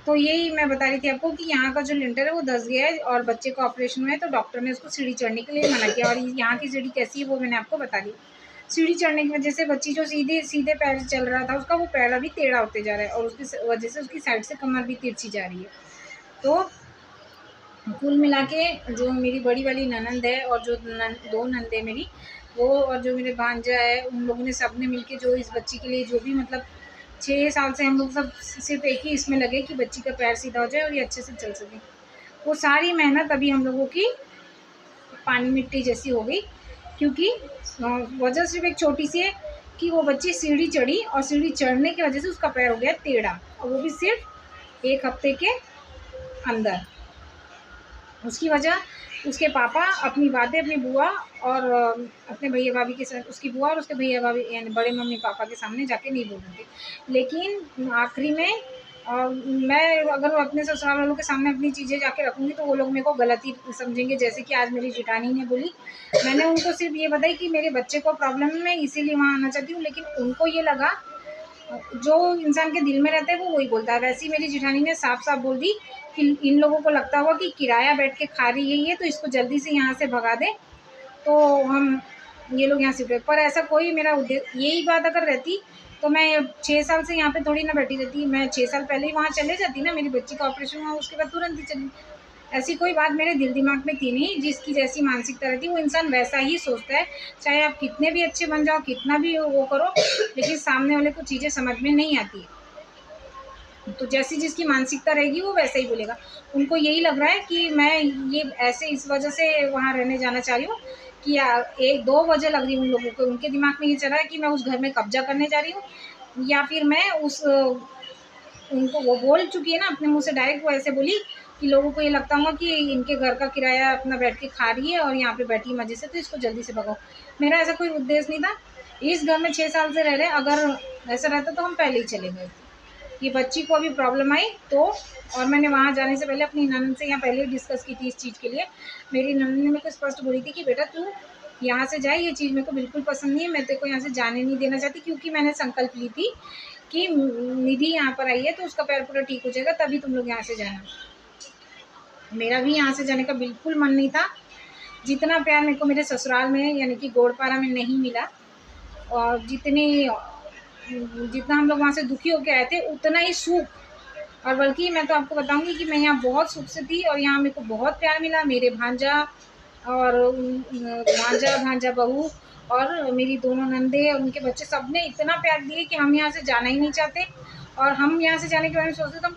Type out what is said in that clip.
तो यही मैं बता रही थी आपको कि यहाँ का जो लिंटर है वो धँस गया है और बच्चे का ऑपरेशन हुआ है, तो डॉक्टर ने उसको सीढ़ी चढ़ने के लिए मना किया। और यहाँ की सीढ़ी कैसी है वो मैंने आपको बता दी। सीढ़ी चढ़ने की वजह से बच्ची जो सीधे सीधे पैर से चल रहा था, उसका वो पैर अभी टेढ़ा होते जा रहा है और उसकी वजह से उसकी साइड से कमर भी तिरछी जा रही है। तो कुल मिला के जो मेरी बड़ी वाली ननंद है और जो दो नंदे मेरी, वो और जो मेरे भांजा है, उन लोगों ने सब ने मिलके जो इस बच्ची के लिए जो भी मतलब 6 साल से हम लोग सब सिर्फ एक ही इसमें लगे कि बच्ची का पैर सीधा हो जाए और ये अच्छे से चल सके। वो सारी मेहनत अभी हम लोगों की पानी मिट्टी जैसी हो गई, क्योंकि वजह सिर्फ एक छोटी सी है कि वो बच्ची सीढ़ी चढ़ी और सीढ़ी चढ़ने की वजह से उसका पैर हो गया टेढ़ा, और वो भी सिर्फ 1 हफ्ते के अंदर। उसकी वजह उसके पापा अपनी बातें अपनी बुआ और अपने भैया भाभी के साथ, उसकी बुआ और उसके भैया भाभी यानी बड़े मम्मी पापा के सामने जाके नहीं बोल रहे थे। लेकिन आखिरी में मैं अगर अपने ससुराल वालों के सामने अपनी चीज़ें जाके रखूँगी तो वो लोग मेरे को गलत ही समझेंगे। जैसे कि आज मेरी जेठानी ने बोली, मैंने उनको सिर्फ ये बताई कि मेरे बच्चे को प्रॉब्लम है, मैं इसीलिए वहाँ आना चाहती हूँ, लेकिन उनको ये लगा जो इंसान के दिल में रहता है वो वही बोलता है। वैसे ही मेरी जेठानी ने साफ-साफ बोल दी कि इन लोगों को लगता होगा कि किराया बैठ के खा रही है ये, तो इसको जल्दी से यहाँ से भगा दें, तो हम ये लोग यहाँ शिफ्ट हो। पर ऐसा कोई मेरा यही बात अगर रहती तो मैं 6 साल से यहाँ पे थोड़ी ना बैठी रहती। मैं 6 साल पहले ही वहाँ चले जाती ना, मेरी बच्ची का ऑपरेशन हुआ उसके बाद तुरंत ही चली। ऐसी कोई बात मेरे दिल दिमाग में थी नहीं। जिसकी जैसी मानसिकता रहती है वो इंसान वैसा ही सोचता है। चाहे आप कितने भी अच्छे बन जाओ, कितना भी वो करो, लेकिन सामने वाले को चीज़ें समझ में नहीं आती है। तो जैसी जिसकी मानसिकता रहेगी वो वैसा ही बोलेगा। उनको यही लग रहा है कि मैं ये ऐसे इस वजह से वहाँ रहने जाना चाह रही हूँ कि 1-2 वजह लग रही है उन लोगों को। उनके दिमाग में ये चल रहा है कि मैं उस घर में कब्जा करने जा रही हूँ, या फिर मैं उस उनको वो बोल चुकी है ना अपने मुँह से डायरेक्ट, वो ऐसे बोली कि लोगों को ये लगता होगा कि इनके घर का किराया अपना बैठ के खा रही है और यहाँ पे बैठी मज़े से, तो इसको जल्दी से भगाओ। मेरा ऐसा कोई उद्देश्य नहीं था। इस घर में 6 साल से रह रहे हैं, अगर ऐसा रहता तो हम पहले ही चले गए। ये बच्ची को अभी प्रॉब्लम आई तो, और मैंने वहाँ जाने से पहले अपनी ननद से यहाँ पहले ही डिस्कस की थी इस चीज़ के लिए। मेरी ननद ने मेरे को स्पष्ट बोली थी कि बेटा तू यहाँ से जाए, ये चीज़ मेरे को बिल्कुल पसंद नहीं है, मैं तेरे को यहाँ से जाने नहीं देना चाहती, क्योंकि मैंने संकल्प ली थी कि निधि यहाँ पर आई है तो उसका पैर पूरा ठीक हो जाएगा तभी तुम लोग यहाँ से जाना। मेरा भी यहाँ से जाने का बिल्कुल मन नहीं था। जितना प्यार मेरे को मेरे ससुराल में यानी कि गोड़पारा में नहीं मिला, और जितना हम लोग वहाँ से दुखी होके आए थे उतना ही सुख। और बल्कि मैं तो आपको बताऊंगी कि मैं यहाँ बहुत सुख से थी और यहाँ मेरे को बहुत प्यार मिला। मेरे भांजा और भांजा बहू और मेरी दोनों नंदे और उनके बच्चे सब ने इतना प्यार दिए कि हम यहाँ से जाना ही नहीं चाहते। और हम यहाँ से जाने के बारे में सोचते तो हम